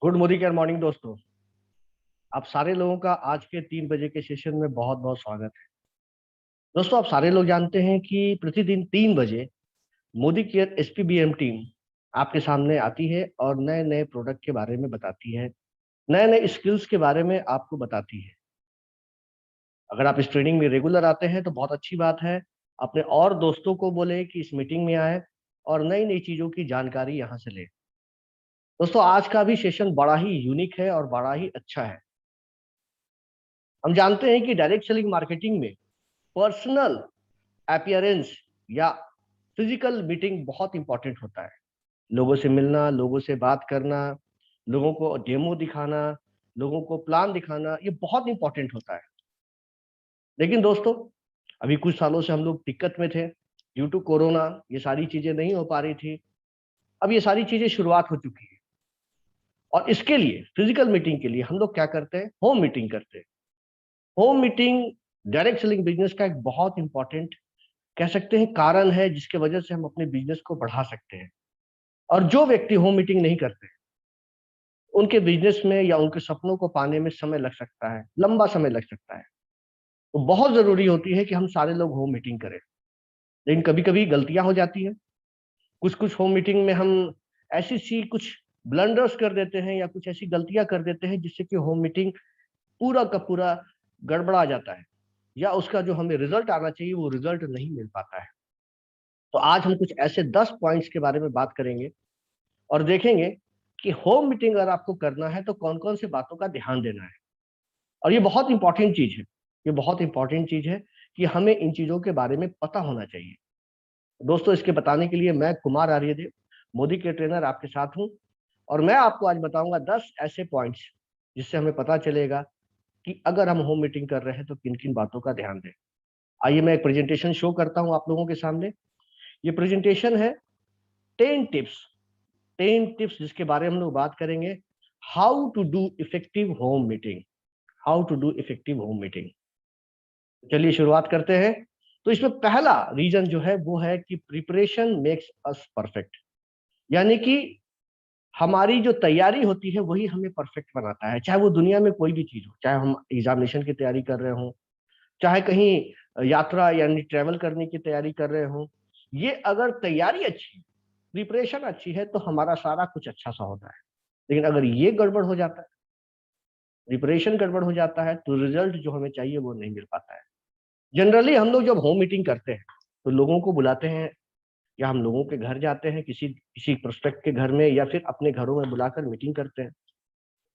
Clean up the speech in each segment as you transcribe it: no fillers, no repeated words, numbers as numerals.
Good morning morning दोस्तों। आप सारे लोगों का आज के 3 बजे के सेशन में बहुत बहुत स्वागत है। दोस्तों, आप सारे लोग जानते हैं कि प्रतिदिन 3 बजे मोदी केयर एसपीबीएम टीम आपके सामने आती है और नए नए प्रोडक्ट के बारे में बताती है, नए नए स्किल्स के बारे में आपको बताती है। अगर आप इस ट्रेनिंग में रेगुलर आते हैं तो बहुत अच्छी बात है। अपने और दोस्तों को बोले कि इस मीटिंग में आए और नई नई चीजों की जानकारी यहाँ से ले। दोस्तों, आज का भी सेशन बड़ा ही यूनिक है और बड़ा ही अच्छा है। हम जानते हैं कि डायरेक्ट सेलिंग मार्केटिंग में पर्सनल अपीयरेंस या फिजिकल मीटिंग बहुत इंपॉर्टेंट होता है। लोगों से मिलना, लोगों से बात करना, लोगों को डेमो दिखाना, लोगों को प्लान दिखाना, ये बहुत इंपॉर्टेंट होता है। लेकिन दोस्तों, अभी कुछ सालों से हम लोग दिक्कत में थे। ड्यू टू कोरोना ये सारी चीजें नहीं हो पा रही थी। अब ये सारी चीजें शुरुआत हो चुकी है और इसके लिए फिजिकल मीटिंग के लिए हम लोग क्या करते हैं, होम मीटिंग करते हैं। Home meeting direct selling business का एक बहुत इंपॉर्टेंट कह सकते हैं कारण है, जिसके वजह से हम अपने बिजनेस को बढ़ा सकते हैं। और जो व्यक्ति होम मीटिंग नहीं करते, उनके बिजनेस में या उनके सपनों को पाने में समय लग सकता है, लंबा समय लग सकता है। तो बहुत जरूरी होती है कि हम सारे लोग होम मीटिंग करें। लेकिन कभी कभी गलतियां हो जाती हैं। कुछ कुछ होम मीटिंग में हम ऐसी सी कुछ ब्लंडर्स कर देते हैं या कुछ ऐसी गलतियां कर देते हैं जिससे कि होम मीटिंग पूरा का पूरा गड़बड़ा जाता है, या उसका जो हमें रिजल्ट आना चाहिए वो रिजल्ट नहीं मिल पाता है। तो आज हम कुछ ऐसे 10 पॉइंट्स के बारे में बात करेंगे और देखेंगे कि होम मीटिंग अगर आपको करना है तो कौन कौन सी बातों का ध्यान देना है। और ये बहुत इंपॉर्टेंट चीज है। ये बहुत इंपॉर्टेंट चीज है कि हमें इन चीजों के बारे में पता होना चाहिए। दोस्तों, इसके बताने के लिए मैं कुमार आर्यदेव, मोदी के ट्रेनर, आपके साथ हूँ। और मैं आपको आज बताऊंगा 10 ऐसे पॉइंट्स जिससे हमें पता चलेगा कि अगर हम होम मीटिंग कर रहे हैं तो किन किन बातों का ध्यान दें। आइए मैं एक प्रेजेंटेशन शो करता हूँ आप लोगों के सामने। ये प्रेजेंटेशन है 10 टिप्स। 10 टिप्स जिसके बारे में हम लोग बात करेंगे। How to do effective home meeting. How to do effective home meeting. चलिए शुरुआत करते हैं। तो इसमें पहला रीजन जो है वो है कि प्रिपरेशन मेक्स अस परफेक्ट। यानी कि हमारी जो तैयारी होती है वही हमें परफेक्ट बनाता है। चाहे वो दुनिया में कोई भी चीज हो, चाहे हम एग्जामिनेशन की तैयारी कर रहे हो, चाहे कहीं यात्रा यानी ट्रेवल करने की तैयारी कर रहे हो, ये अगर तैयारी अच्छी, प्रिपरेशन अच्छी है तो हमारा सारा कुछ अच्छा सा होता है। लेकिन अगर ये गड़बड़ हो जाता है, प्रिपरेशन गड़बड़ हो जाता है, तो रिजल्ट जो हमें चाहिए वो नहीं मिल पाता है। जनरली हम लोग जब होम मीटिंग करते हैं तो लोगों को बुलाते हैं, या हम लोगों के घर जाते हैं, किसी किसी प्रोस्पेक्ट के घर में, या फिर अपने घरों में बुलाकर मीटिंग करते हैं।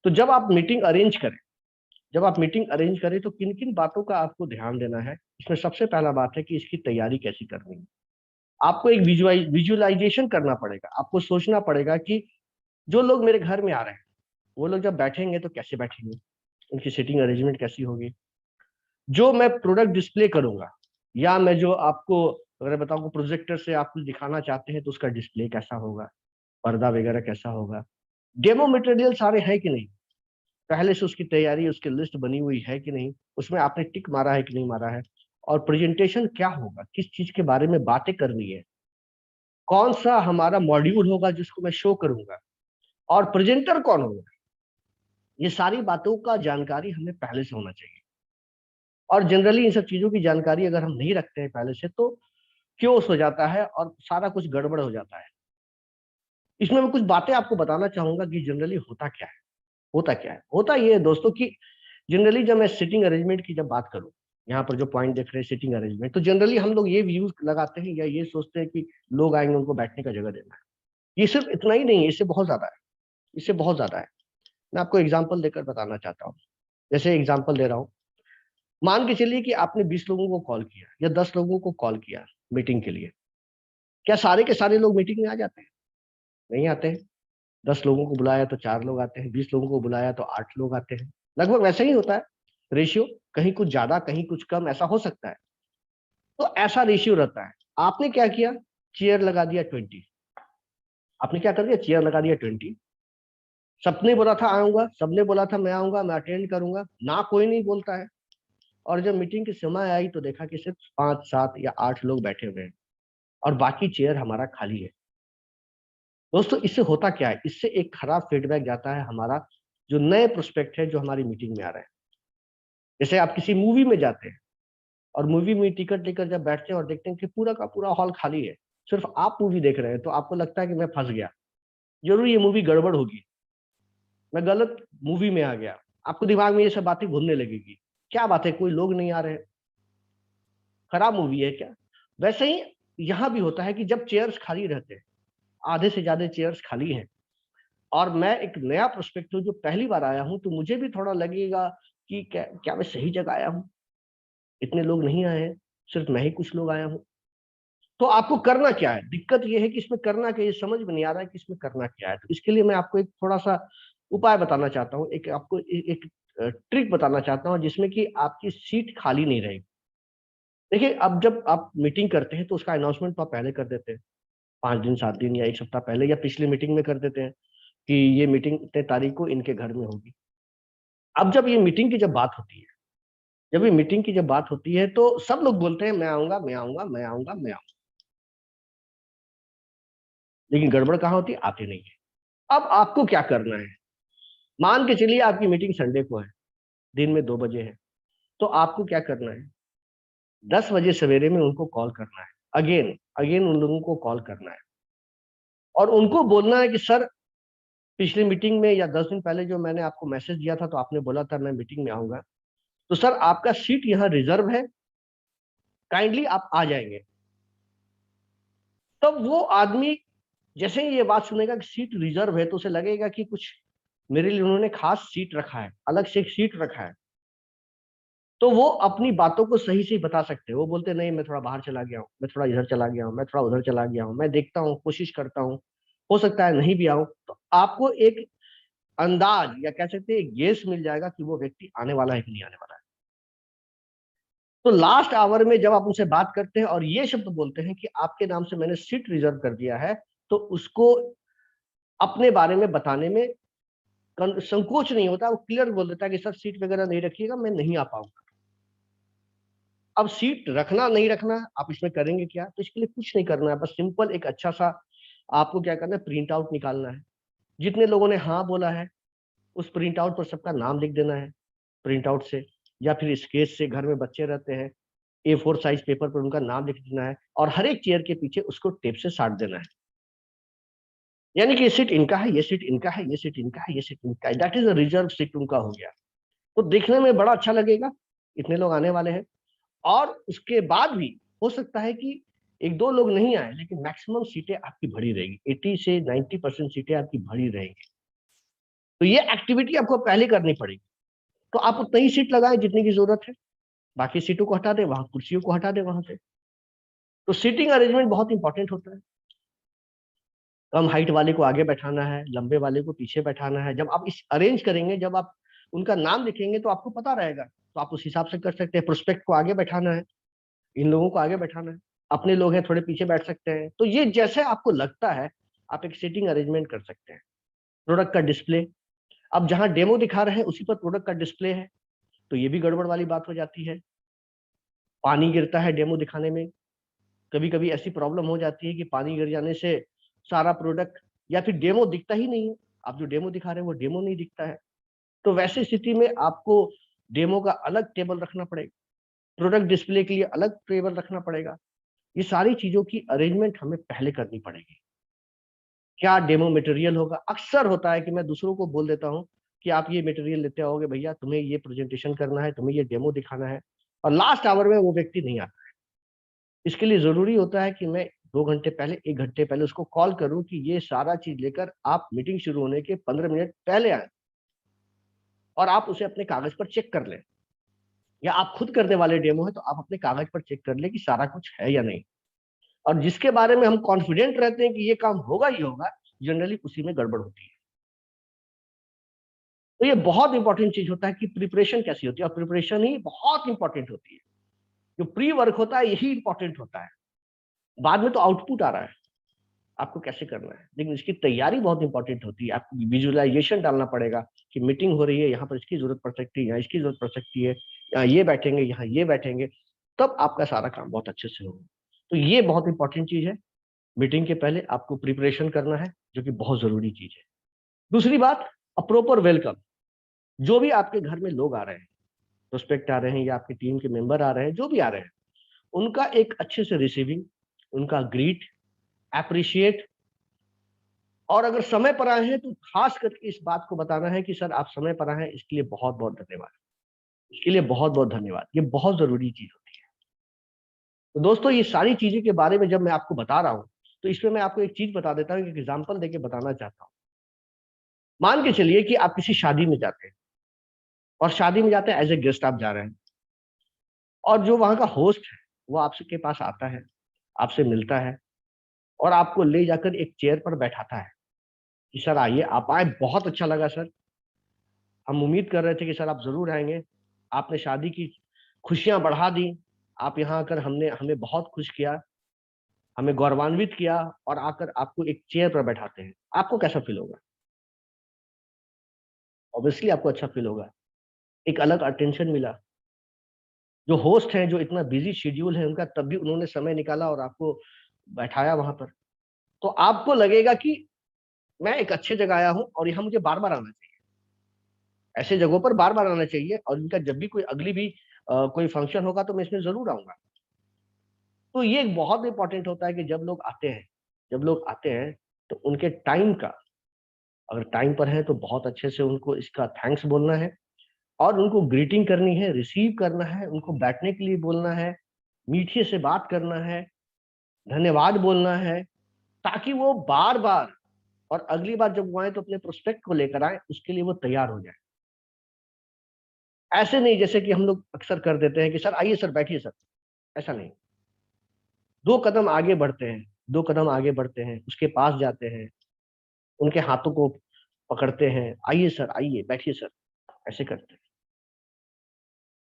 तो जब आप मीटिंग अरेंज करें तो किन किन बातों का आपको ध्यान देना है। इसमें सबसे पहला बात है कि इसकी तैयारी कैसी करनी है। आपको एक विजुअलाइजेशन करना पड़ेगा। आपको सोचना पड़ेगा कि जो लोग मेरे घर में आ रहे हैं वो लोग जब बैठेंगे तो कैसे बैठेंगे, उनकी सीटिंग अरेंजमेंट कैसी होगी। जो मैं प्रोडक्ट डिस्प्ले करूंगा, या मैं जो आपको अगर बताऊं प्रोजेक्टर से आप कुछ दिखाना चाहते हैं तो उसका डिस्प्ले कैसा होगा, पर्दा वगैरह कैसा होगा, डेमो मटेरियल सारे हैं कि नहीं, पहले से उसकी तैयारी, उसकी लिस्ट बनी हुई है कि नहीं, उसमें आपने टिक मारा है कि नहीं मारा है। और प्रेजेंटेशन क्या होगा, किस चीज के बारे में बातें करनी है, कौन सा हमारा मॉड्यूल होगा जिसको मैं शो करूंगा, और प्रेजेंटर कौन होगा। ये सारी बातों का जानकारी हमें पहले से होना चाहिए। और जनरली इन सब चीजों की जानकारी अगर हम नहीं रखते हैं पहले से तो क्योस हो जाता है और सारा कुछ गड़बड़ हो जाता है। इसमें मैं कुछ बातें आपको बताना चाहूंगा कि जनरली होता क्या है। होता ये है दोस्तों कि जनरली जब मैं सिटिंग अरेंजमेंट की जब बात करूं, यहाँ पर जो पॉइंट देख रहे हैं सिटिंग अरेंजमेंट, तो जनरली हम लोग ये व्यूज लगाते हैं या ये सोचते हैं कि लोग आएंगे उनको बैठने का जगह देना है। ये सिर्फ इतना ही नहीं है, इससे बहुत ज्यादा है। इससे बहुत ज्यादा है। मैं आपको एग्जाम्पल देकर बताना चाहता हूँ। जैसे एग्जाम्पल दे रहा हूँ। मान के चलिए कि आपने 20 लोगों को कॉल किया या 10 लोगों को कॉल किया मीटिंग के लिए। क्या सारे के सारे लोग मीटिंग में आ जाते हैं? नहीं आते हैं। 10 लोगों को बुलाया तो 4 लोग आते हैं, 20 लोगों को बुलाया तो 8 लोग आते हैं। लगभग वैसे ही होता है रेशियो। कहीं कुछ ज्यादा कहीं कुछ कम ऐसा हो सकता है। तो ऐसा रेशियो रहता है। आपने क्या किया, चेयर लगा दिया 20। आपने क्या कर दिया, चेयर लगा दिया 20। सबने बोला था आऊंगा, सबने बोला था मैं आऊंगा, मैं अटेंड करूंगा, ना कोई नहीं बोलता है। और जब मीटिंग की समय आई तो देखा कि सिर्फ 5 7 या 8 लोग बैठे हुए हैं और बाकी चेयर हमारा खाली है। दोस्तों इससे होता क्या है, इससे एक खराब फीडबैक जाता है हमारा, जो नए प्रोस्पेक्ट है जो हमारी मीटिंग में आ रहे हैं। जैसे आप किसी मूवी में जाते हैं और मूवी में टिकट लेकर जब बैठते हैं और देखते हैं कि पूरा का पूरा हॉल खाली है, सिर्फ आप मूवी देख रहे हैं, तो आपको लगता है कि मैं फंस गया, जरूर ये मूवी गड़बड़ होगी, मैं गलत मूवी में आ गया। आपको दिमाग में ये सब बातें घूमने लगेगी, क्या बात है कोई लोग नहीं आ रहे हैं, खराब मूवी है क्या। वैसे ही यहाँ भी होता है कि जब चेयर्स खाली रहते हैं, आधे से ज्यादा चेयर्स खाली हैं, और मैं एक नया प्रोस्पेक्ट हूँ जो पहली बार आया हूँ, तो मुझे भी थोड़ा लगेगा कि क्या क्या मैं सही जगह आया हूँ, इतने लोग नहीं आए हैं, सिर्फ मैं ही कुछ लोग आया हूँ। तो आपको करना क्या है, दिक्कत ये है कि इसमें करना क्या, ये समझ में नहीं आ रहा है कि इसमें करना क्या है। तो इसके लिए मैं आपको एक थोड़ा सा उपाय बताना चाहता हूँ, एक आपको एक ट्रिक बताना चाहता हूँ, जिसमें कि आपकी सीट खाली नहीं रहेगी। देखिए, अब जब आप मीटिंग करते हैं तो उसका अनाउंसमेंट तो आप पहले कर देते हैं, 5 दिन 7 दिन या 1 सप्ताह पहले, या पिछली मीटिंग में कर देते हैं कि ये मीटिंग इतने तारीख को इनके घर में होगी। अब जब ये मीटिंग की जब बात होती है, जब ये मीटिंग की जब बात होती है, तो सब लोग बोलते हैं मैं आऊंगा, मैं आऊंगा, मैं आऊंगा, मैं आऊंगा, लेकिन गड़बड़ कहाँ होती है, आते नहीं है। अब आपको क्या करना है, मान के चलिए आपकी मीटिंग संडे को है, दिन में 2 बजे है, तो आपको क्या करना है, 10 बजे सवेरे में उनको कॉल करना है, अगेन अगेन उन लोगों को कॉल करना है, और उनको बोलना है कि सर, पिछली मीटिंग में या 10 दिन पहले जो मैंने आपको मैसेज दिया था, तो आपने बोला था मैं मीटिंग में आऊंगा, तो सर आपका सीट यहाँ रिजर्व है, काइंडली आप आ जाएंगे। तब वो आदमी जैसे ही ये बात सुनेगा कि सीट रिजर्व है, तो उसे लगेगा कि कुछ मेरे लिए उन्होंने खास सीट रखा है, अलग से एक सीट रखा है, तो वो अपनी बातों को सही से बता सकते हैं। वो बोलते नहीं, मैं थोड़ा बाहर चला गया हूँ, मैं थोड़ा इधर चला गया हूँ, मैं थोड़ा उधर चला गया हूँ, मैं देखता हूँ, कोशिश करता हूँ, हो सकता है नहीं भी आऊं। तो आपको एक अंदाज या कह सकते हैं गेस मिल जाएगा कि वो व्यक्ति आने वाला है कि नहीं आने वाला है। तो लास्ट आवर में जब आप उनसे बात करते हैं और ये शब्द बोलते हैं कि आपके नाम से मैंने सीट रिजर्व कर दिया है, तो उसको अपने बारे में बताने में संकोच नहीं होता, वो क्लियर बोल देता है कि सर सीट वगैरह नहीं रखिएगा, मैं नहीं आ पाऊंगा। अब सीट रखना नहीं रखना आप इसमें करेंगे क्या, तो इसके लिए कुछ नहीं करना है, बस सिंपल एक अच्छा सा आपको क्या करना है, प्रिंट आउट निकालना है। जितने लोगों ने हाँ बोला है, उस प्रिंट आउट पर सबका नाम लिख देना है, प्रिंट आउट से, या फिर स्केच से, घर में बच्चे रहते हैं, A4 साइज पेपर पर उनका नाम लिख देना है, और हर एक चेयर के पीछे उसको टेप से साट देना है। यानी कि ये सीट इनका है, ये सीट इनका है, ये सीट इनका है, ये सीट इनका है, that is a reserve seat उनका हो गया। तो देखने में बड़ा अच्छा लगेगा, इतने लोग आने वाले हैं। और उसके बाद भी हो सकता है कि 1-2 लोग नहीं आए, लेकिन मैक्सिमम सीटें आपकी भरी रहेगी, 80 से 90% सीटें आपकी भरी रहेंगी। तो ये एक्टिविटी आपको पहले करनी पड़ेगी। तो आप उतनी ही सीट लगाएं जितनी की जरूरत है, बाकी सीटों को हटा दें, वहां कुर्सियों को हटा दें वहां से। तो सीटिंग अरेंजमेंट बहुत इंपॉर्टेंट होता है। कम हाइट वाले को आगे बैठाना है, लंबे वाले को पीछे बैठाना है। जब आप इस अरेंज करेंगे, जब आप उनका नाम लिखेंगे, तो आपको पता रहेगा, तो आप उस हिसाब से कर सकते हैं। प्रोस्पेक्ट को आगे बैठाना है, इन लोगों को आगे बैठाना है, अपने लोग हैं थोड़े पीछे बैठ सकते हैं। तो ये जैसे आपको लगता है, आप एक सीटिंग अरेंजमेंट कर सकते हैं। प्रोडक्ट का डिस्प्ले, अब जहां डेमो दिखा रहे हैं उसी पर प्रोडक्ट का डिस्प्ले है, तो ये भी गड़बड़ वाली बात हो जाती है। पानी गिरता है डेमो दिखाने में, कभी कभी ऐसी प्रॉब्लम हो जाती है कि पानी गिर जाने से सारा प्रोडक्ट या फिर डेमो दिखता ही नहीं है, आप जो डेमो दिखा रहे हैं वो डेमो नहीं दिखता है। तो वैसी स्थिति में आपको डेमो का अलग टेबल रखना पड़ेगा, प्रोडक्ट डिस्प्ले के लिए अलग टेबल रखना पड़ेगा। ये सारी चीजों की अरेंजमेंट हमें पहले करनी पड़ेगी। क्या डेमो मटेरियल होगा, अक्सर होता है कि मैं दूसरों को बोल देता हूँ कि आप ये मटेरियल लेते आओगे भैया, तुम्हें ये प्रेजेंटेशन करना है, तुम्हें ये डेमो दिखाना है, और लास्ट आवर में वो व्यक्ति नहीं आता। इसके लिए जरूरी होता है कि मैं 2 घंटे पहले, 1 घंटे पहले उसको कॉल करूं कि ये सारा चीज लेकर आप मीटिंग शुरू होने के 15 मिनट पहले आए, और आप उसे अपने कागज पर चेक कर लें, या आप खुद करने वाले डेमो है तो आप अपने कागज पर चेक कर लें कि सारा कुछ है या नहीं। और जिसके बारे में हम कॉन्फिडेंट रहते हैं कि ये काम होगा ही होगा, जनरली उसी में गड़बड़ होती है। तो ये बहुत इंपॉर्टेंट चीज होता है कि प्रिपरेशन कैसी होती है, और प्रिपरेशन ही बहुत इंपॉर्टेंट होती है। जो प्री वर्क होता है यही इंपॉर्टेंट होता है, बाद में तो आउटपुट आ रहा है, आपको कैसे करना है, लेकिन इसकी तैयारी बहुत इंपॉर्टेंट होती है। आपको विजुअलाइजेशन डालना पड़ेगा कि मीटिंग हो रही है, यहाँ पर इसकी जरूरत पड़ सकती है, यहाँ इसकी जरूरत पड़ सकती है, यहाँ ये बैठेंगे, यहाँ ये बैठेंगे, तब आपका सारा काम बहुत अच्छे से होगा। तो ये बहुत इंपॉर्टेंट चीज है। मीटिंग के पहले आपको प्रिपरेशन करना है, जो कि बहुत जरूरी चीज है। दूसरी बात, अ प्रॉपर वेलकम। जो भी आपके घर में लोग आ रहे हैं, प्रोस्पेक्ट आ रहे हैं या आपकी टीम के मेंबर आ रहे हैं, जो भी आ रहे हैं, उनका एक अच्छे से रिसीविंग, उनका ग्रीट, एप्रिशिएट, और अगर समय पर आए हैं तो खास करके इस बात को बताना है कि सर आप समय पर आए हैं, इसके लिए बहुत बहुत धन्यवाद, इसके लिए बहुत बहुत धन्यवाद। ये बहुत जरूरी चीज होती है। तो दोस्तों, ये सारी चीजें के बारे में जब मैं आपको बता रहा हूँ, तो इसमें मैं आपको एक चीज बता देता हूँ, एक एग्जाम्पल देके बताना चाहता हूँ। मान के चलिए कि आप किसी शादी में जाते हैं, और शादी में जाते हैं एज ए गेस्ट आप जा रहे हैं, और जो वहां का होस्ट है वो आपके पास आता है, आपसे मिलता है, और आपको ले जाकर एक चेयर पर बैठाता है कि सर आइए, आप आए, बहुत अच्छा लगा सर, हम उम्मीद कर रहे थे कि सर आप जरूर आएंगे, आपने शादी की खुशियां बढ़ा दी, आप यहाँ आकर हमने हमें बहुत खुश किया, हमें गौरवान्वित किया, और आकर आपको एक चेयर पर बैठाते हैं, आपको कैसा फील होगा? ऑब्वियसली आपको अच्छा फील होगा, एक अलग अटेंशन मिला। जो होस्ट हैं, जो इतना बिजी शेड्यूल है उनका, तब भी उन्होंने समय निकाला और आपको बैठाया वहां पर, तो आपको लगेगा कि मैं एक अच्छे जगह आया हूँ और यहाँ मुझे बार बार आना चाहिए, ऐसे जगहों पर बार बार आना चाहिए, और इनका जब भी कोई अगली भी कोई फंक्शन होगा तो मैं इसमें जरूर आऊंगा। तो ये एक बहुत इंपॉर्टेंट होता है कि जब लोग आते हैं, जब लोग आते हैं तो उनके टाइम का, अगर टाइम पर है तो बहुत अच्छे से उनको इसका थैंक्स बोलना है, और उनको ग्रीटिंग करनी है, रिसीव करना है, उनको बैठने के लिए बोलना है, मीठे से बात करना है, धन्यवाद बोलना है, ताकि वो बार बार और अगली बार जब वो आए तो अपने प्रोस्पेक्ट को लेकर आए, उसके लिए वो तैयार हो जाए। ऐसे नहीं जैसे कि हम लोग अक्सर कर देते हैं कि सर आइए सर बैठिए सर, ऐसा नहीं। 2 कदम आगे बढ़ते हैं, 2 कदम आगे बढ़ते हैं, उसके पास जाते हैं, उनके हाथों को पकड़ते हैं, आइए सर, आइए बैठिए सर, ऐसे करते हैं,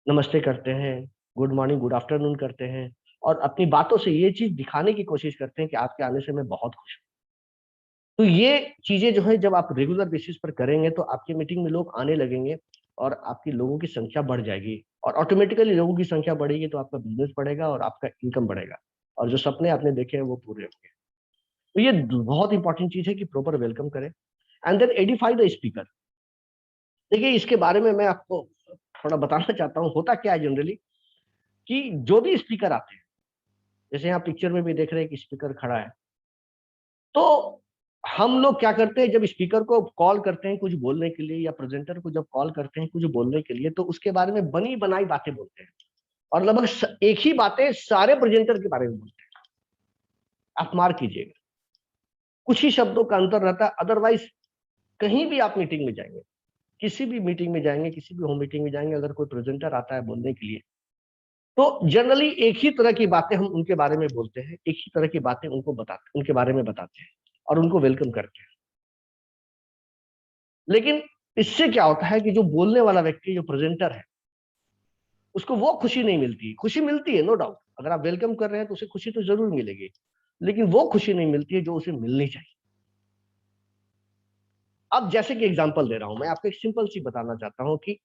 नमस्ते करते हैं, गुड मॉर्निंग, गुड आफ्टरनून करते हैं, और अपनी बातों से ये चीज दिखाने की कोशिश करते हैं कि आपके आने से मैं बहुत खुश हूँ। तो ये चीजें जो है जब आप रेगुलर बेसिस पर करेंगे तो आपकी मीटिंग में लोग आने लगेंगे, और आपकी लोगों की संख्या बढ़ जाएगी, और ऑटोमेटिकली लोगों की संख्या बढ़ेगी तो आपका बिजनेस बढ़ेगा और आपका इनकम बढ़ेगा, और जो सपने आपने देखे हैं वो पूरे होंगे। तो ये बहुत इंपॉर्टेंट चीज है कि प्रॉपर वेलकम करें, and then edify the speaker. देखिए, इसके बारे में मैं आपको थोड़ा बताना चाहता हूँ, होता क्या है जनरली कि जो भी स्पीकर आते हैं, जैसे यहाँ पिक्चर में भी देख रहे हैं कि स्पीकर खड़ा है, तो हम लोग क्या करते हैं, जब स्पीकर को कॉल करते हैं कुछ बोलने के लिए, या प्रेजेंटर को जब कॉल करते हैं कुछ बोलने के लिए, तो उसके बारे में बनी बनाई बातें बोलते हैं, और लगभग एक ही बातें सारे प्रेजेंटर के बारे में बोलते हैं। आप मार्क कीजिएगा, कुछ ही शब्दों का अंतर रहता है, अदरवाइज कहीं भी आप मीटिंग में जाएंगे, किसी भी मीटिंग में जाएंगे, किसी भी होम मीटिंग में जाएंगे, अगर कोई प्रेजेंटर आता है बोलने के लिए, तो जनरली एक ही तरह की बातें हम उनके बारे में बोलते हैं, एक ही तरह की बातें उनको बताते, उनके बारे में बताते हैं, और उनको वेलकम करते हैं। लेकिन इससे क्या होता है कि जो बोलने वाला व्यक्ति, जो प्रेजेंटर है, उसको वो खुशी नहीं मिलती। खुशी मिलती है नो डाउट, अगर आप वेलकम कर रहे हैं तो उसे खुशी तो जरूर मिलेगी, लेकिन वो खुशी नहीं मिलती है जो उसे मिलनी चाहिए। अब जैसे कि एग्जांपल दे रहा हूं, मैं आपको एक सिंपल सी बताना चाहता हूं कि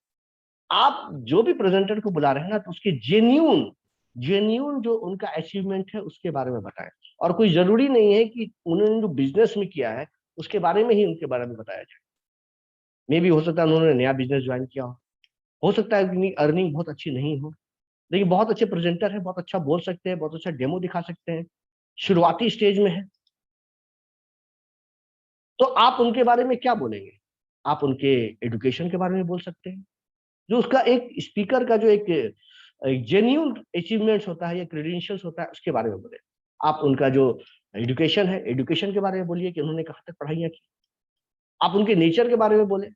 आप जो भी प्रेजेंटर को बुला रहे हैं ना, तो उसके जेन्यून जेन्यून जो उनका अचीवमेंट है उसके बारे में बताएं, और कोई जरूरी नहीं है कि उन्होंने जो बिजनेस में किया है उसके बारे में ही उनके बारे में बताया जाए। मे भी हो सकता है उन्होंने नया बिजनेस ज्वाइन किया हो सकता है उनकी अर्निंग बहुत अच्छी नहीं हो, लेकिन बहुत अच्छे प्रेजेंटर है, बहुत अच्छा बोल सकते हैं, बहुत अच्छा डेमो दिखा सकते हैं, शुरुआती स्टेज में है, तो आप उनके बारे में क्या बोलेंगे? आप उनके एजुकेशन के बारे में बोल सकते हैं, जो उसका एक स्पीकर का जो एक जेन्यून अचीवमेंट्स होता है या क्रेडेंशियल्स होता है, उसके बारे में बोले। आप उनका जो एजुकेशन है, एजुकेशन के बारे में बोलिए कि उन्होंने कहाँ तक पढ़ाइयाँ की। आप उनके नेचर के बारे में बोले,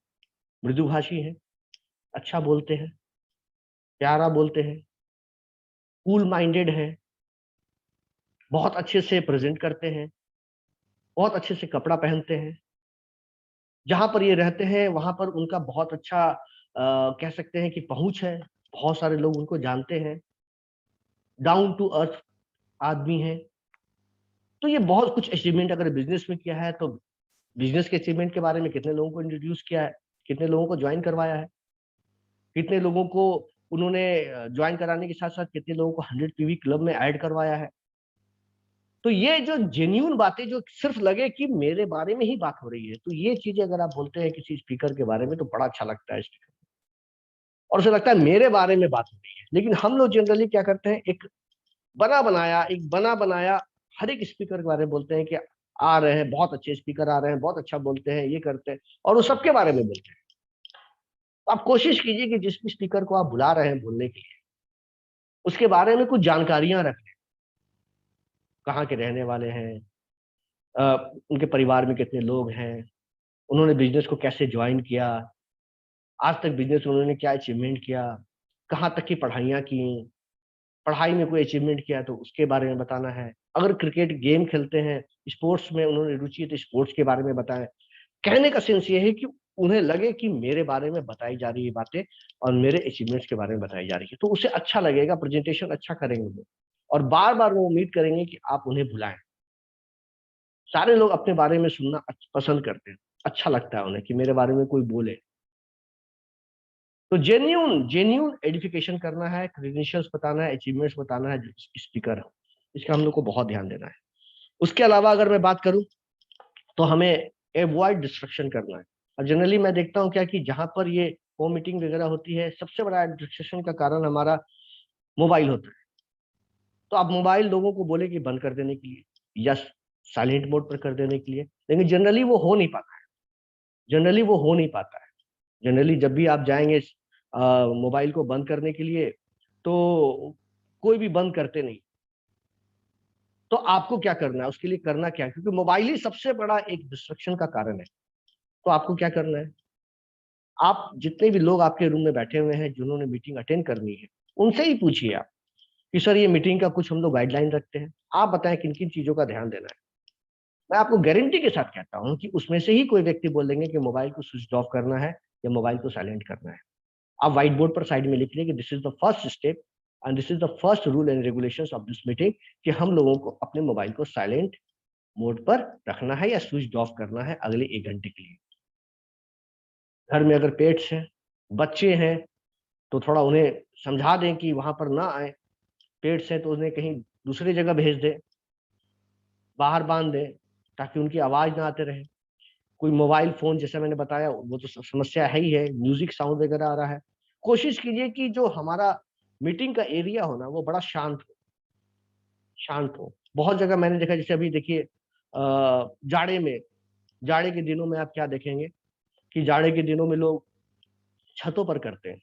मृदुभाषी हैं, अच्छा बोलते हैं, प्यारा बोलते हैं, कूल माइंडेड है, बहुत अच्छे से प्रेजेंट करते हैं, बहुत अच्छे से कपड़ा पहनते हैं, जहां पर ये रहते हैं वहां पर उनका बहुत अच्छा कह सकते हैं कि पहुंच है, बहुत सारे लोग उनको जानते हैं, डाउन टू अर्थ आदमी है। तो ये बहुत कुछ अचीवमेंट अगर बिजनेस में किया है, तो बिजनेस के अचीवमेंट के बारे में कितने लोगों को इंट्रोड्यूस किया है, कितने लोगों को ज्वाइन करवाया है, कितने लोगों को उन्होंने ज्वाइन कराने के साथ साथ कितने लोगों को 100 पीवी क्लब में ऐड करवाया है। तो ये जो जेन्यून बातें जो सिर्फ लगे कि मेरे बारे में ही बात हो रही है, तो ये चीजें अगर आप बोलते हैं किसी स्पीकर के बारे में तो बड़ा अच्छा लगता है स्पीकर, और उसे लगता है मेरे बारे में बात हो रही है। लेकिन हम लोग जनरली क्या करते हैं, एक बना बनाया हर एक स्पीकर के बारे में बोलते हैं कि आ रहे हैं, बहुत अच्छे स्पीकर आ रहे हैं, बहुत अच्छा बोलते हैं, ये करते हैं, और वो सबके बारे में बोलते हैं। तो आप कोशिश कीजिए कि जिस भी स्पीकर को आप बुला रहे हैं बोलने के लिए, उसके बारे में कुछ जानकारियां रखें। कहाँ के रहने वाले हैं, उनके परिवार में कितने लोग हैं, उन्होंने बिजनेस को कैसे ज्वाइन किया, आज तक बिजनेस में उन्होंने क्या अचीवमेंट किया, कहाँ तक की पढ़ाइयाँ की, पढ़ाई में कोई अचीवमेंट किया तो उसके बारे में बताना है। अगर क्रिकेट गेम खेलते हैं, स्पोर्ट्स में उन्होंने रुचि है तो स्पोर्ट्स के बारे में बताएं। कहने का सेंस ये है कि उन्हें लगे कि मेरे बारे में बताई जा रही है बातें, और मेरे अचीवमेंट्स के बारे में बताई जा रही है, तो उसे अच्छा लगेगा, प्रेजेंटेशन अच्छा करेंगे वो, और बार बार वो उम्मीद करेंगे कि आप उन्हें बुलाएं। सारे लोग अपने बारे में सुनना पसंद करते हैं, अच्छा लगता है उन्हें कि मेरे बारे में कोई बोले। तो जेन्यून जेन्यून एडिफिकेशन करना है, क्रेडेंशियल्स बताना है, अचीवमेंट्स बताना है, स्पीकर, इसका हम लोग को बहुत ध्यान देना है। उसके अलावा अगर मैं बात करूं तो हमें अवॉइड डिस्ट्रक्शन करना है। और जनरली मैं देखता हूं क्या कि जहां पर ये होम मीटिंग वगैरह होती है, सबसे बड़ा डिस्ट्रक्शन का कारण हमारा मोबाइल होता है। तो आप मोबाइल लोगों को बोले कि बंद कर देने के लिए या साइलेंट मोड पर कर देने के लिए, लेकिन जनरली वो हो नहीं पाता है। जनरली वो हो नहीं पाता है। जनरली जब भी आप जाएंगे मोबाइल को बंद करने के लिए, तो कोई भी बंद करते नहीं। तो आपको क्या करना है, उसके लिए करना क्या है, क्योंकि मोबाइल ही सबसे बड़ा एक डिस्ट्रक्शन का कारण है। तो आपको क्या करना है, आप जितने भी लोग आपके रूम में बैठे हुए हैं जिन्होंने मीटिंग अटेंड करनी है, उनसे ही पूछिए आप कि सर ये मीटिंग का कुछ हम लोग गाइडलाइन रखते हैं, आप बताएं किन किन चीजों का ध्यान देना है। मैं आपको गारंटी के साथ कहता हूं कि उसमें से ही कोई व्यक्ति बोल देंगे कि मोबाइल को स्विच ऑफ करना है या मोबाइल को साइलेंट करना है। आप व्हाइट बोर्ड पर साइड में लिख लीजिए कि this is the first step and this is the first rule and regulations of this meeting, कि हम लोगों को अपने मोबाइल को साइलेंट मोड पर रखना है या स्विच ऑफ करना है अगले 1 घंटे के लिए। घर में अगर पेट्स हैं, बच्चे हैं, तो थोड़ा उन्हें समझा दें कि वहां पर ना आए। पेट्स हैं तो उन्हें कहीं दूसरी जगह भेज दें, बाहर बांध दें, ताकि उनकी आवाज ना आते रहे। कोई मोबाइल फोन, जैसे मैंने बताया, वो तो समस्या है ही है, म्यूजिक साउंड वगैरह आ रहा है। कोशिश कीजिए कि जो हमारा मीटिंग का एरिया हो ना, वो बड़ा शांत हो, शांत हो। बहुत जगह मैंने देखा, जैसे अभी देखिए जाड़े में, जाड़े के दिनों में आप क्या देखेंगे कि जाड़े के दिनों में लोग छतों पर करते हैं,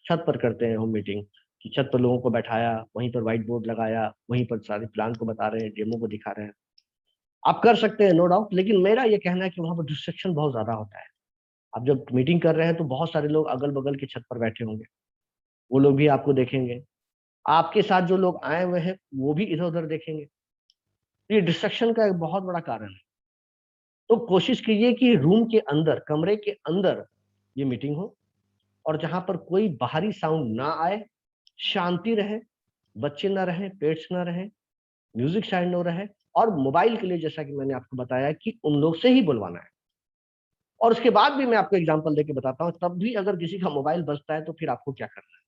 छत पर करते हैं होम मीटिंग, कि छत पर लोगों को बैठाया, वहीं पर व्हाइट बोर्ड लगाया, वहीं पर सारे प्लान को बता रहे हैं, डेमो को दिखा रहे हैं। आप कर सकते हैं, नो डाउट, लेकिन मेरा ये कहना है कि वहां पर डिस्ट्रक्शन बहुत ज्यादा होता है। आप जब मीटिंग कर रहे हैं तो बहुत सारे लोग अगल बगल की छत पर बैठे होंगे, वो लोग भी आपको देखेंगे, आपके साथ जो लोग आए हुए हैं वो भी इधर उधर देखेंगे। तो ये डिस्ट्रक्शन का एक बहुत बड़ा कारण है। तो कोशिश कीजिए कि रूम के अंदर, कमरे के अंदर ये मीटिंग हो, और जहां पर कोई बाहरी साउंड ना आए, शांति रहे, बच्चे ना रहे, पेट्स ना रहे, म्यूजिक साइड ना रहे। और मोबाइल के लिए जैसा कि मैंने आपको बताया कि उन लोग से ही बुलवाना है। और उसके बाद भी मैं आपको एग्जांपल देके बताता हूँ, तब भी अगर किसी का मोबाइल बजता है तो फिर आपको क्या करना है।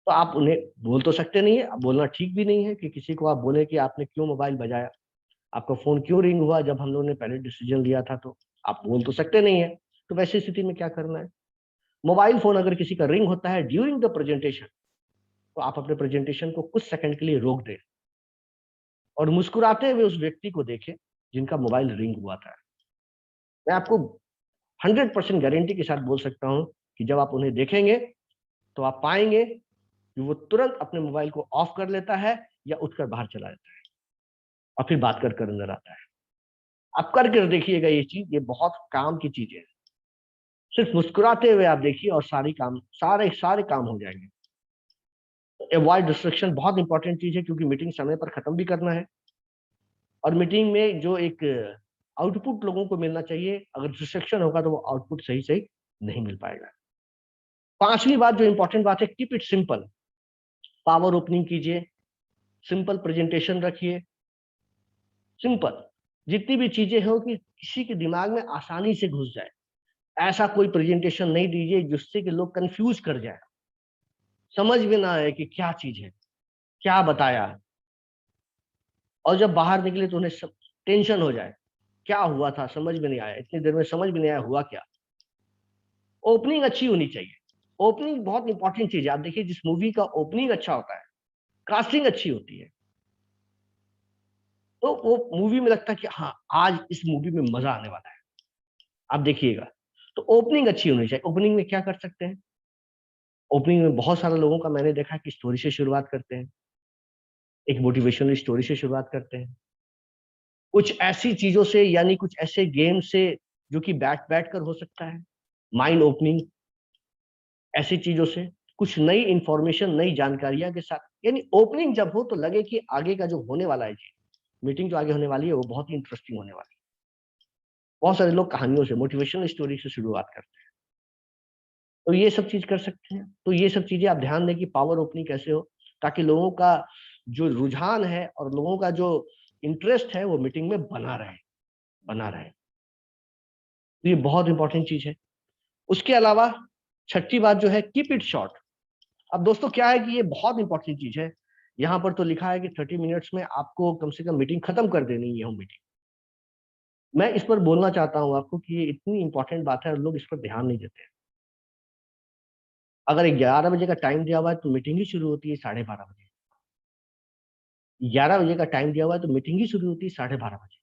तो आप उन्हें बोल तो सकते नहीं है, अब बोलना ठीक भी नहीं है कि किसी को आप बोले कि आपने क्यों मोबाइल बजाया, आपका फोन क्यों रिंग हुआ जब हम लोगों ने पहले डिसीजन लिया था। तो आप बोल तो सकते नहीं है। तो वैसी स्थिति में क्या करना है, मोबाइल फोन अगर किसी का रिंग होता है ड्यूरिंग द प्रेजेंटेशन, तो आप अपने प्रेजेंटेशन को कुछ सेकंड के लिए रोक दें और मुस्कुराते हुए उस व्यक्ति को देखें जिनका मोबाइल रिंग हुआ था। मैं आपको 100% गारंटी के साथ बोल सकता हूं कि जब आप उन्हें देखेंगे तो आप पाएंगे कि वो तुरंत अपने मोबाइल को ऑफ कर लेता है या उठकर बाहर चला जाता है और फिर बात कर कर अंदर आता है। आप करके देखिएगा ये चीज, ये बहुत काम की चीज है। सिर्फ मुस्कुराते हुए आप देखिए और सारे सारे काम हो जाएंगे। अवॉइड डिस्ट्रक्शन बहुत इंपॉर्टेंट चीज है, क्योंकि मीटिंग समय पर खत्म भी करना है, और मीटिंग में जो एक आउटपुट लोगों को मिलना चाहिए, अगर डिस्ट्रक्शन होगा तो वो आउटपुट सही सही नहीं मिल पाएगा। पांचवी बात, जो इंपॉर्टेंट बात है, keep it simple. Power opening कीजिए, सिंपल प्रेजेंटेशन रखिए, सिंपल, जितनी भी चीजें हो कि किसी के दिमाग में आसानी से घुस जाए। ऐसा कोई प्रेजेंटेशन नहीं दीजिए जिससे कि लोग कंफ्यूज कर जाए, समझ में ना आए कि क्या चीज है, क्या बताया। और जब बाहर निकले तो उन्हें सब टेंशन हो जाए, क्या हुआ था समझ में नहीं आया, इतनी देर में समझ में नहीं आया हुआ क्या। ओपनिंग अच्छी होनी चाहिए, ओपनिंग बहुत इंपॉर्टेंट चीज है। आप देखिए जिस मूवी का ओपनिंग अच्छा होता है, कास्टिंग अच्छी होती है, तो वो मूवी में लगता है कि हाँ आज इस मूवी में मजा आने वाला है। आप देखिएगा, तो ओपनिंग अच्छी होनी चाहिए। ओपनिंग में क्या कर सकते हैं, ओपनिंग में बहुत सारे लोगों का मैंने देखा कि स्टोरी से शुरुआत करते हैं, एक मोटिवेशनल स्टोरी से शुरुआत करते हैं, कुछ ऐसी चीजों से, यानी कुछ ऐसे गेम से जो कि बैठ बैठ कर हो सकता है, माइंड ओपनिंग, ऐसी चीजों से कुछ नई इंफॉर्मेशन, नई जानकारियां के साथ। यानी ओपनिंग जब हो तो लगे कि आगे का जो होने वाला है जी, मीटिंग जो आगे होने वाली है वो बहुत ही इंटरेस्टिंग होने वाली है। बहुत सारे लोग कहानियों से, मोटिवेशनल स्टोरी से शुरुआत करते हैं, तो ये सब चीज कर सकते हैं। तो ये सब चीजें आप ध्यान दें कि पावर ओपनिंग कैसे हो, ताकि लोगों का जो रुझान है और लोगों का जो इंटरेस्ट है वो मीटिंग में बना रहे, बना रहे। तो ये बहुत इंपॉर्टेंट चीज है। उसके अलावा छठी बात जो है, कीप इट शॉर्ट। अब दोस्तों क्या है कि ये बहुत इंपॉर्टेंट चीज है। यहाँ पर तो लिखा है कि 30 मिनट्स में आपको कम से कम मीटिंग खत्म कर देनी है, वो मीटिंग। मैं इस पर बोलना चाहता हूँ आपको कि ये इतनी इंपॉर्टेंट बात है और लोग इस पर ध्यान नहीं देते हैं। अगर 11 बजे का टाइम दिया हुआ है तो मीटिंग ही शुरू होती है 12:30 बजे। 11 बजे का टाइम दिया हुआ है तो मीटिंग ही शुरू होती है 12:30 बजे।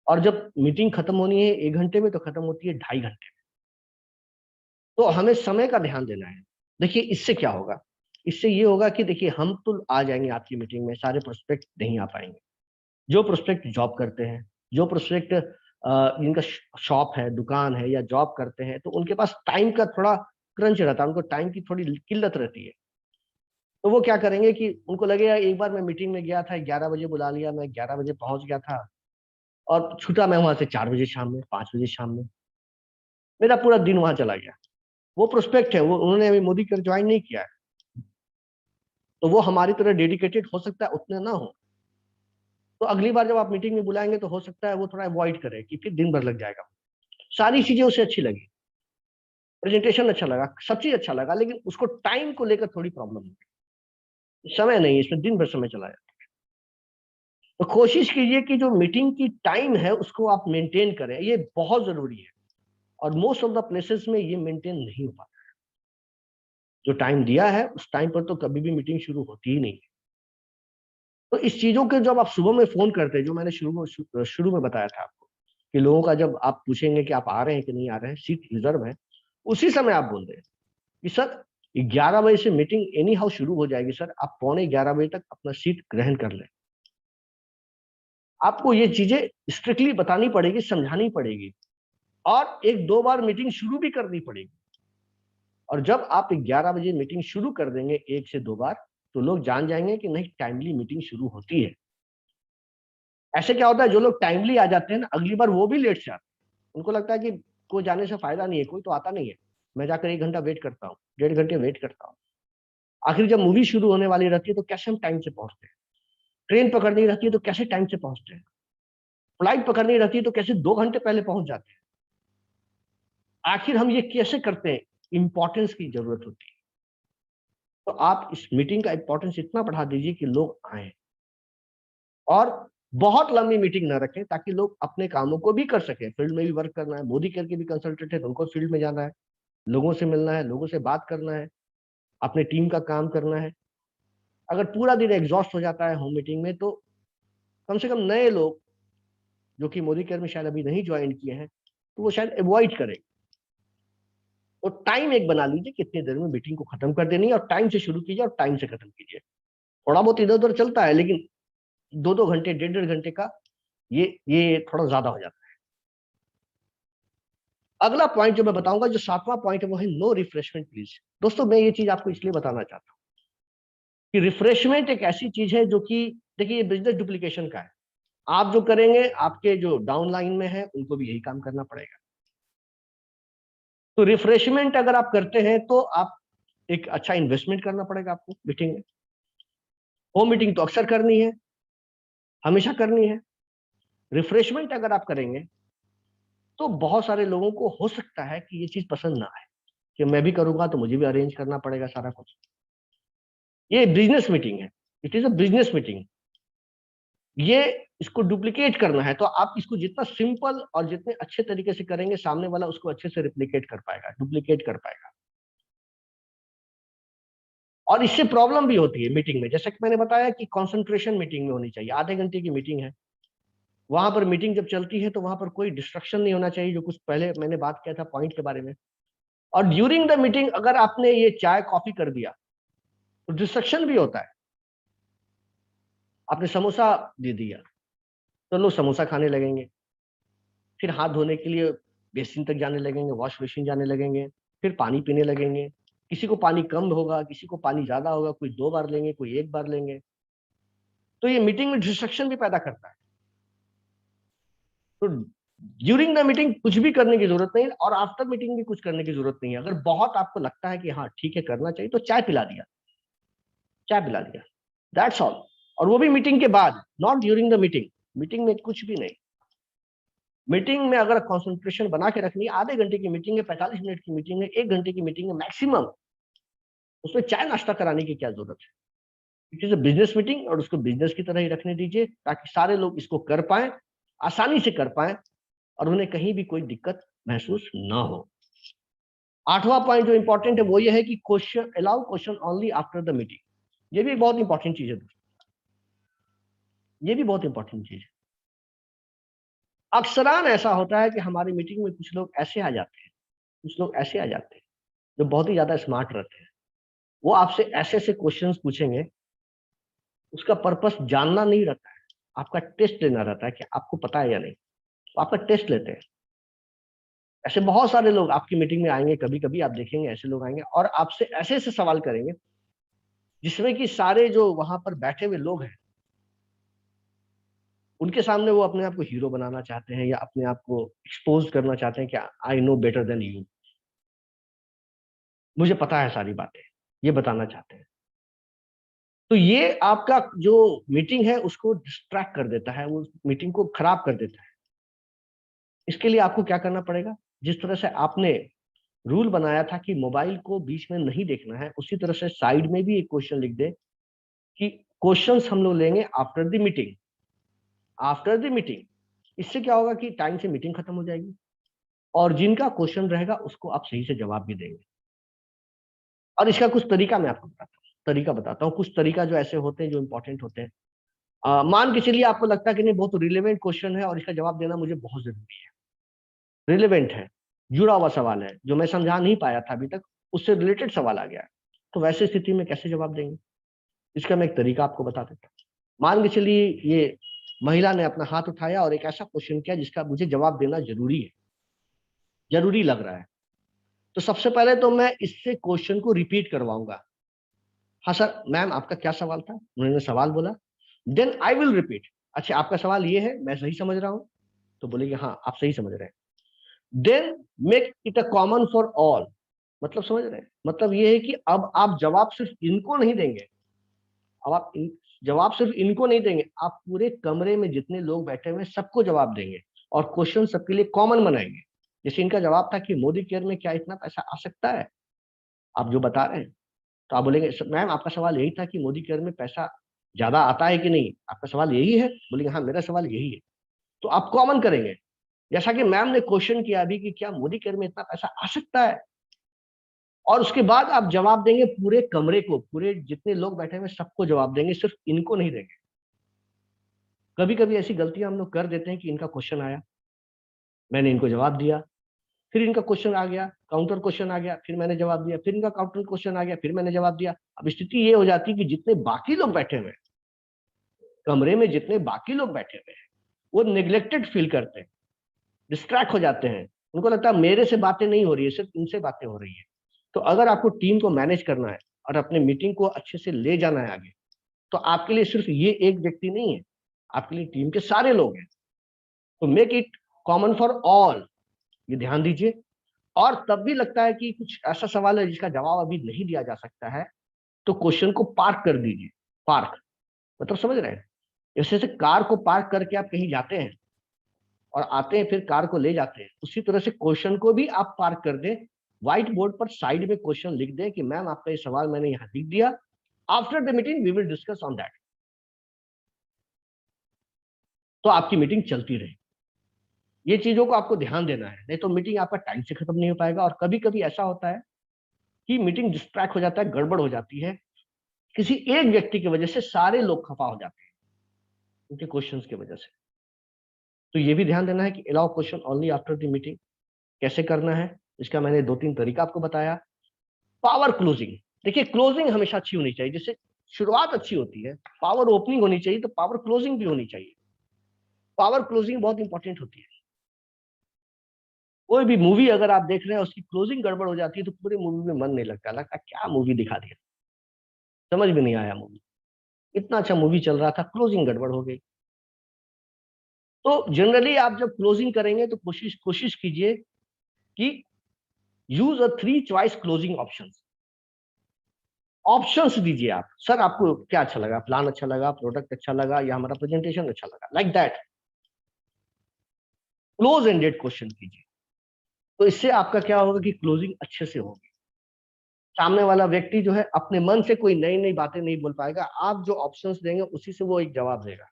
और जब मीटिंग खत्म होनी है 1 घंटे में, तो खत्म होती है 2.5 घंटे में। तो हमें समय का ध्यान देना है। देखिए इससे क्या होगा, इससे ये होगा कि देखिए हम तो आ जाएंगे आपकी मीटिंग में, सारे प्रोस्पेक्ट नहीं आ पाएंगे। जो प्रोस्पेक्ट जॉब करते हैं, जो प्रोस्पेक्ट जिनका शॉप है, दुकान है या जॉब करते हैं, तो उनके पास टाइम का थोड़ा क्रंच रहता है, उनको टाइम की थोड़ी किल्लत रहती है। तो वो क्या करेंगे कि उनको लगेगा एक बार मैं मीटिंग में गया था, 11 बजे बुला लिया, मैं 11 बजे पहुंच गया था और छूटा मैं वहां से 4 बजे शाम में, 5 बजे शाम में, मेरा पूरा दिन वहां चला गया। वो प्रोस्पेक्ट है, वो उन्होंने अभी मोदी कर ज्वाइन नहीं किया है, तो वो हमारी तरह डेडिकेटेड हो सकता है उतने ना हो। तो अगली बार जब आप मीटिंग में बुलाएंगे तो हो सकता है वो थोड़ा अवॉइड करे कि फिर दिन भर लग जाएगा। सारी चीजें उसे अच्छी लगी, प्रेजेंटेशन अच्छा लगा, सब चीज अच्छा लगा, लेकिन उसको टाइम को लेकर थोड़ी प्रॉब्लम है। समय नहीं, इसमें दिन भर समय चला जाता है। तो कोशिश कीजिए कि जो मीटिंग की टाइम है उसको आप मेंटेन करें, ये बहुत जरूरी है। और मोस्ट ऑफ द प्लेसेस में ये मेंटेन नहीं हो पाता। जो टाइम दिया है उस टाइम पर तो कभी भी मीटिंग शुरू होती ही नहीं है। तो इस चीजों के जब आप सुबह में फोन करते हैं, जो मैंने शुरू में बताया था आपको, कि लोगों का जब आप पूछेंगे कि आप आ रहे हैं कि नहीं आ रहे हैं, सीट रिजर्व है, उसी समय आप बोल दें कि सर 11 बजे से मीटिंग एनी हाउ शुरू हो जाएगी सर, आप 11:45 तक अपना सीट ग्रहण कर लें। आपको ये चीजें स्ट्रिक्टली बतानी पड़ेगी, समझानी पड़ेगी, और 1-2 बार मीटिंग शुरू भी करनी पड़ेगी। और जब आप 11 बजे मीटिंग शुरू कर देंगे 1 से 2 बार, तो लोग जान जाएंगे कि नहीं, टाइमली मीटिंग शुरू होती है। ऐसे क्या होता है, जो लोग टाइमली आ जाते हैं ना, अगली बार वो भी लेट से आते हैं। उनको लगता है कि कोई जाने से फायदा नहीं है, कोई तो आता नहीं है, मैं जाकर 1 घंटा वेट करता हूँ, 1.5 घंटे वेट करता हूँ। आखिर जब मूवी शुरू होने वाली रहती है तो कैसे हम टाइम से पहुंचते हैं, ट्रेन पकड़नी रहती है तो कैसे टाइम से पहुंचते हैं, फ्लाइट पकड़नी रहती है तो कैसे 2 घंटे पहले पहुंच जाते हैं। आखिर हम ये कैसे करते हैं, इंपॉर्टेंस की जरूरत होती है। तो आप इस मीटिंग का इंपॉर्टेंस इतना बढ़ा दीजिए कि लोग आए, और बहुत लंबी मीटिंग ना रखें, ताकि लोग अपने कामों को भी कर सकें। फील्ड में भी वर्क करना है, मोदी केयर के भी कंसल्टेंट है तो उनको फील्ड में जाना है, लोगों से मिलना है, लोगों से बात करना है, अपने टीम का काम करना है। अगर पूरा दिन एग्जॉस्ट हो जाता है होम मीटिंग में, तो कम से कम नए लोग जो कि मोदी केयर में शायद अभी नहीं ज्वाइन किए हैं, तो वो शायद अवॉइड करें। तो टाइम एक बना लीजिए कितनी देर में मीटिंग को खत्म कर देनी है, और टाइम से शुरू कीजिए और टाइम से खत्म कीजिए। थोड़ा बहुत इधर उधर चलता है, लेकिन 2-2 घंटे, 1.5-1.5 घंटे का ये थोड़ा ज्यादा हो जाता है। अगला पॉइंट जो मैं बताऊंगा, जो 7वां पॉइंट है, वो है नो रिफ्रेशमेंट प्लीज। दोस्तों मैं ये चीज आपको इसलिए बताना चाहता हूँ कि रिफ्रेशमेंट एक ऐसी चीज है जो कि, देखिए ये बिजनेस डुप्लीकेशन का है। आप जो करेंगे, आपके जो डाउन लाइन में है उनको भी यही काम करना पड़ेगा। तो रिफ्रेशमेंट अगर आप करते हैं तो आप एक अच्छा इन्वेस्टमेंट करना पड़ेगा आपको मीटिंग में। वो मीटिंग तो अक्सर करनी है, हमेशा करनी है। रिफ्रेशमेंट अगर आप करेंगे तो बहुत सारे लोगों को हो सकता है कि ये चीज पसंद ना आए, कि मैं भी करूंगा तो मुझे भी अरेंज करना पड़ेगा सारा कुछ। ये बिजनेस मीटिंग है, it is a business meeting. ये इसको डुप्लीकेट करना है, तो आप इसको जितना सिंपल और जितने अच्छे तरीके से करेंगे, सामने वाला उसको अच्छे से रिप्लिकेट कर पाएगा, डुप्लीकेट कर पाएगा। और इससे प्रॉब्लम भी होती है मीटिंग में, जैसा कि मैंने बताया कि कंसंट्रेशन मीटिंग में होनी चाहिए। आधे घंटे की मीटिंग है, वहां पर मीटिंग जब चलती है तो वहां पर कोई डिस्ट्रक्शन नहीं होना चाहिए, जो कुछ पहले मैंने बात किया था पॉइंट के बारे में। और ड्यूरिंग द मीटिंग अगर आपने ये चाय कॉफी कर दिया तो डिस्ट्रक्शन भी होता है। आपने समोसा दे दिया तो लोग समोसा खाने लगेंगे, फिर हाथ धोने के लिए बेसिन तक जाने लगेंगे, वॉश बेसिन जाने लगेंगे, फिर पानी पीने लगेंगे। किसी को पानी कम होगा, किसी को पानी ज्यादा होगा, कोई 2 बार लेंगे, कोई 1 बार लेंगे। तो ये मीटिंग में डिस्ट्रक्शन भी पैदा करता है। तो ड्यूरिंग द मीटिंग कुछ भी करने की जरूरत नहीं है, और आफ्टर मीटिंग भी कुछ करने की जरूरत नहीं है। अगर बहुत आपको लगता है कि हाँ ठीक है करना चाहिए, तो चाय पिला दिया, चाय पिला दिया, दैट्स ऑल। और वो भी मीटिंग के बाद, not during the meeting. Meeting में कुछ भी नहीं। मीटिंग में अगर कंसंट्रेशन बना के रखनी है, आधे घंटे की मीटिंग है, 45 मिनट की मीटिंग है, 1 घंटे की मीटिंग है मैक्सिमम, उसमें चाय नाश्ता कराने की क्या जरूरत है। It is a business meeting, और उसको बिजनेस की तरह ही रखने दीजिए, ताकि सारे लोग इसको कर पाए, आसानी से कर पाए, और उन्हें कहीं भी कोई दिक्कत महसूस ना हो। 8वां पॉइंट जो इंपॉर्टेंट है वो ये है कि question allow question only after the meeting. ये भी बहुत इंपॉर्टेंट चीज है दोस्तों, ये भी बहुत इंपॉर्टेंट चीज है। अक्सरान ऐसा होता है कि हमारी मीटिंग में कुछ लोग ऐसे आ जाते हैं, कुछ लोग ऐसे आ जाते हैं जो बहुत ही ज्यादा स्मार्ट रहते हैं। वो आपसे ऐसे ऐसे क्वेश्चंस पूछेंगे, उसका पर्पस जानना नहीं रहता है, आपका टेस्ट लेना रहता है कि आपको पता है या नहीं, तो आपका टेस्ट लेते हैं। ऐसे बहुत सारे लोग आपकी मीटिंग में आएंगे, कभी कभी आप देखेंगे ऐसे लोग आएंगे और आपसे ऐसे ऐसे सवाल करेंगे, जिसमें कि सारे जो वहां पर बैठे हुए लोग हैं, उनके सामने वो अपने आप को हीरो बनाना चाहते हैं, या अपने आप को एक्सपोज करना चाहते हैं कि I know better than you, मुझे पता है सारी बातें, ये बताना चाहते हैं। तो ये आपका जो मीटिंग है उसको डिस्ट्रैक्ट कर देता है, वो मीटिंग को खराब कर देता है। इसके लिए आपको क्या करना पड़ेगा, जिस तरह से आपने रूल बनाया था कि मोबाइल को बीच में नहीं देखना है, उसी तरह से साइड में भी एक क्वेश्चन लिख दे कि क्वेश्चंस हम लोग लेंगे after the meeting, after the meeting. इससे क्या होगा कि टाइम से मीटिंग खत्म हो जाएगी, और जिनका क्वेश्चन रहेगा उसको आप सही से जवाब भी देंगे। और इसका कुछ तरीका मैं आपको बताता हूँ, तरीका बताता हूँ, कुछ तरीका जो ऐसे होते हैं जो इंपॉर्टेंट होते हैं। मान के चलिए आपको लगता है कि नहीं बहुत रिलेवेंट क्वेश्चन है और इसका जवाब देना मुझे बहुत जरूरी है, रिलेवेंट है, जुड़ा हुआ सवाल है, जो मैं समझा नहीं पाया था अभी तक, उससे रिलेटेड सवाल आ गया है। तो वैसे स्थिति में कैसे जवाब देंगे, इसका मैं एक तरीका आपको बता देता हूँ। मान के चलिए ये महिला ने अपना हाथ उठाया और एक ऐसा क्वेश्चन किया जिसका मुझे जवाब देना जरूरी है, जरूरी लग रहा है। तो सबसे पहले तो मैं इससे क्वेश्चन को रिपीट करवाऊंगा। हाँ सर, मैम आपका क्या सवाल था, उन्होंने सवाल बोला, देन आई विल रिपीट। अच्छा आपका सवाल ये है, मैं सही समझ रहा हूँ? तो बोलेगी हाँ आप सही समझ रहे हैं। Then make it a common for all. मतलब समझ रहे हैं, मतलब ये है कि अब आप जवाब सिर्फ इनको नहीं देंगे, अब आप जवाब सिर्फ इनको नहीं देंगे, आप पूरे कमरे में जितने लोग बैठे हुए हैं सबको जवाब देंगे, और क्वेश्चन सबके लिए कॉमन बनाएंगे। जैसे इनका जवाब था कि मोदी केयर में क्या इतना पैसा आ सकता है, आप जो बता रहे हैं, तो आप बोलेंगे मैम आपका सवाल यही था कि मोदी केयर में पैसा ज्यादा आता है कि नहीं, आपका सवाल यही है? बोलेंगे हाँ मेरा सवाल यही है। तो आप कॉमन करेंगे, जैसा कि मैम ने क्वेश्चन किया अभी कि क्या मोदी केयर में इतना पैसा आ सकता है, और उसके बाद आप जवाब देंगे पूरे कमरे को, पूरे जितने लोग बैठे हुए सबको जवाब देंगे, सिर्फ इनको नहीं देंगे। कभी कभी ऐसी गलतियां हम लोग कर देते हैं कि इनका क्वेश्चन आया, मैंने इनको जवाब दिया, फिर इनका क्वेश्चन आ गया, काउंटर क्वेश्चन आ गया, फिर मैंने जवाब दिया, फिर इनका काउंटर क्वेश्चन आ गया, फिर मैंने जवाब दिया। अब स्थिति ये हो जाती है कि जितने बाकी लोग बैठे हुए हैं, कमरे में जितने बाकी लोग बैठे हुए हैं, वो निग्लेक्टेड फील करते हैं, डिस्ट्रैक्ट हो जाते हैं। उनको लगता है मेरे से बातें नहीं हो रही है, सिर्फ इनसे बातें हो रही है। तो अगर आपको टीम को मैनेज करना है और अपने मीटिंग को अच्छे से ले जाना है आगे, तो आपके लिए सिर्फ ये एक व्यक्ति नहीं है, आपके लिए टीम के सारे लोग हैं। तो make it common for all, ये ध्यान दीजिए। और तब भी लगता है कि कुछ ऐसा सवाल है जिसका जवाब अभी नहीं दिया जा सकता है, तो क्वेश्चन को पार्क कर दीजिए। पार्क मतलब समझ रहे हैं, जैसे से कार को पार्क करके आप कहीं जाते हैं और आते हैं, फिर कार को ले जाते हैं, उसी तरह से क्वेश्चन को भी आप पार्क कर दें। व्हाइट बोर्ड पर साइड में क्वेश्चन लिख दें कि मैम आपका ये सवाल मैंने यहाँ लिख दिया, after the meeting we will discuss on that. तो आपकी मीटिंग चलती रहे। ये चीजों को आपको ध्यान देना है, नहीं तो मीटिंग आपका टाइम से खत्म नहीं हो पाएगा। और कभी कभी ऐसा होता है कि मीटिंग डिस्ट्रैक्ट हो जाता है, गड़बड़ हो जाती है, किसी एक व्यक्ति की वजह से सारे लोग खफा हो जाते हैं उनके क्वेश्चंस की वजह से। तो ये भी ध्यान देना है कि allow question only after the meeting. कैसे करना है इसका मैंने 2-3 तरीका आपको बताया। पावर क्लोजिंग, देखिए क्लोजिंग हमेशा अच्छी होनी चाहिए। जैसे शुरुआत अच्छी होती है, पावर ओपनिंग होनी चाहिए, तो पावर क्लोजिंग भी होनी चाहिए। पावर क्लोजिंग बहुत इंपॉर्टेंट होती है। कोई भी मूवी अगर आप देख रहे हैं उसकी क्लोजिंग गड़बड़ हो जाती है तो पूरे मूवी में मन नहीं लगता, लगता क्या मूवी दिखा दिया, समझ में नहीं आया मूवी, इतना अच्छा मूवी चल रहा था, क्लोजिंग गड़बड़ हो गई। तो जनरली आप जब क्लोजिंग करेंगे तो कोशिश कोशिश कीजिए कि use a 3 choice closing options. Options दीजिए आप, सर आपको क्या अच्छा लगा, प्लान अच्छा लगा, प्रोडक्ट अच्छा लगा, या हमारा प्रेजेंटेशन अच्छा लगा, like that. Close ended question कीजिए, तो इससे आपका क्या होगा कि क्लोजिंग अच्छे से होगी। सामने वाला व्यक्ति जो है अपने मन से कोई नई नई बातें नहीं बोल पाएगा, आप जो ऑप्शंस देंगे उसी से वो एक जवाब देगा।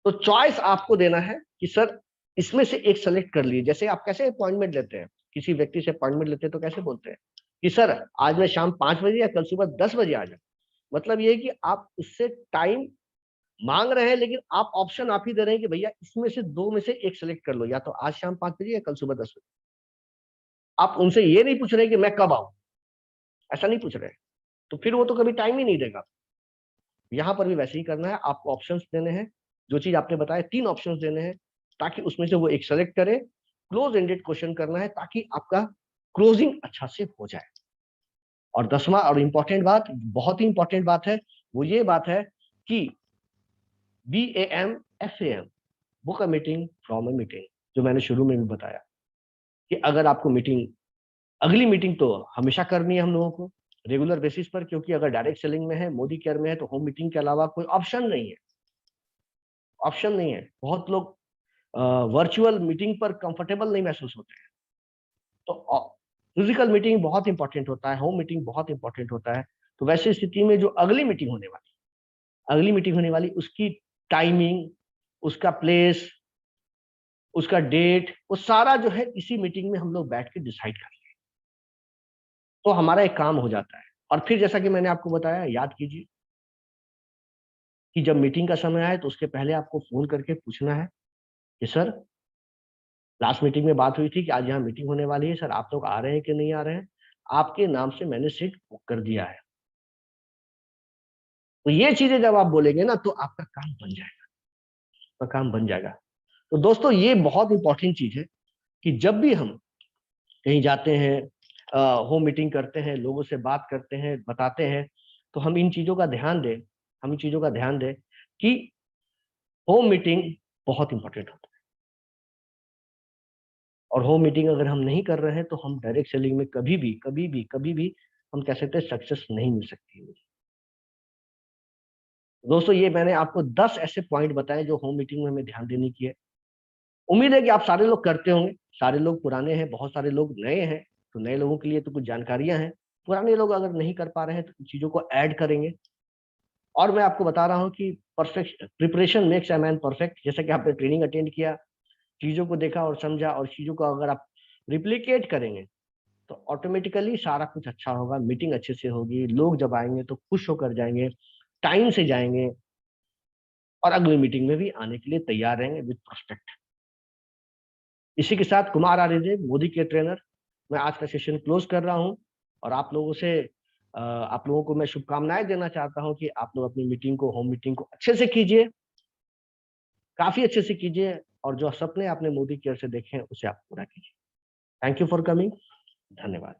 तो चॉइस आपको देना है कि सर इसमें से एक सेलेक्ट कर लीजिए। जैसे आप कैसे अपॉइंटमेंट लेते हैं, किसी व्यक्ति से अपॉइंटमेंट लेते हैं तो कैसे बोलते हैं कि सर आज मैं शाम 5 बजे या कल सुबह 10 बजे आ जाऊं। मतलब ये है कि आप उससे टाइम मांग रहे हैं, लेकिन आप ऑप्शन आप ही दे रहे हैं कि भैया इसमें से दो में से एक सेलेक्ट कर लो, या तो आज शाम 5 बजे या कल सुबह 10 बजे। आप उनसे ये नहीं पूछ रहे कि मैं कब आऊं, ऐसा नहीं पूछ रहे, तो फिर वो तो कभी टाइम ही नहीं देगा। यहां पर भी वैसे ही करना है, आपको ऑप्शंस देने हैं। जो चीज आपने बताया 3 ऑप्शंस देने हैं, ताकि उसमें से वो एक सेलेक्ट करे। क्लोज एंडेड क्वेश्चन करना है ताकि आपका क्लोजिंग अच्छा से हो जाए। और 10वां और इंपॉर्टेंट बात, बहुत ही इंपॉर्टेंट बात है, वो ये बात है कि BAM FAM, book a meeting from a meeting. जो मैंने शुरू में भी बताया कि अगर आपको मीटिंग, अगली मीटिंग तो हमेशा करनी है हम लोगों को रेगुलर बेसिस पर, क्योंकि अगर डायरेक्ट सेलिंग में है, मोदी केयर में है, तो होम मीटिंग के अलावा कोई ऑप्शन नहीं है। ऑप्शन नहीं है। बहुत लोग वर्चुअल मीटिंग पर कंफर्टेबल नहीं महसूस होते हैं। तो फिजिकल मीटिंग बहुत इंपॉर्टेंट होता है, होम मीटिंग बहुत इंपॉर्टेंट होता है। तो वैसे स्थिति में जो अगली मीटिंग होने वाली उसकी टाइमिंग, उसका प्लेस, उसका डेट, वो सारा जो है इसी मीटिंग में हम लोग बैठ के डिसाइड कर लें, तो हमारा एक काम हो जाता है। और फिर जैसा कि मैंने आपको बताया, याद कीजिए कि जब मीटिंग का समय आए तो उसके पहले आपको फोन करके पूछना है कि सर लास्ट मीटिंग में बात हुई थी कि आज यहाँ मीटिंग होने वाली है, सर आप लोग आ रहे हैं कि नहीं आ रहे हैं, आपके नाम से मैंने सीट बुक कर दिया है। तो ये चीजें जब आप बोलेंगे ना तो आपका काम बन जाएगा, आपका काम बन जाएगा। तो दोस्तों ये बहुत इंपॉर्टेंट चीज है कि जब भी हम कहीं जाते हैं, होम मीटिंग करते हैं, लोगों से बात करते हैं, बताते हैं, तो हम इन चीजों का ध्यान दें, हम इन चीजों का ध्यान दें कि होम मीटिंग बहुत इंपॉर्टेंट होता है। और होम मीटिंग अगर हम नहीं कर रहे हैं तो हम डायरेक्ट सेलिंग में कभी भी हम कह सकते हैं सक्सेस नहीं मिल सकती है। दोस्तों ये मैंने आपको 10 ऐसे पॉइंट बताए जो होम मीटिंग में हमें ध्यान देने की है। उम्मीद है कि आप सारे लोग करते होंगे। सारे लोग पुराने हैं, बहुत सारे लोग नए हैं, तो नए लोगों के लिए तो कुछ जानकारियां हैं। पुराने लोग अगर नहीं कर पा रहे हैं तो चीजों को ऐड करेंगे। और मैं आपको बता रहा हूँ कि perfect preparation makes a man perfect. जैसा कि आपने ट्रेनिंग अटेंड किया, चीजों को देखा और समझा, और चीजों को अगर आप रिप्लिकेट करेंगे तो ऑटोमेटिकली सारा कुछ अच्छा होगा, मीटिंग अच्छे से होगी, लोग जब आएंगे तो खुश होकर जाएंगे, टाइम से जाएंगे, और अगली मीटिंग में भी आने के लिए तैयार रहेंगे विद प्रोस्पेक्ट। इसी के साथ कुमार आर्यदेव, मोदी के ट्रेनर, मैं आज का सेशन क्लोज कर रहा हूं। और आप लोगों को मैं शुभकामनाएं देना चाहता हूं कि आप लोग अपनी मीटिंग को, होम मीटिंग को अच्छे से कीजिए, काफी अच्छे से कीजिए, और जो सपने आपने मोदी केयर से देखे हैं उसे आप पूरा कीजिए। Thank you for coming. धन्यवाद।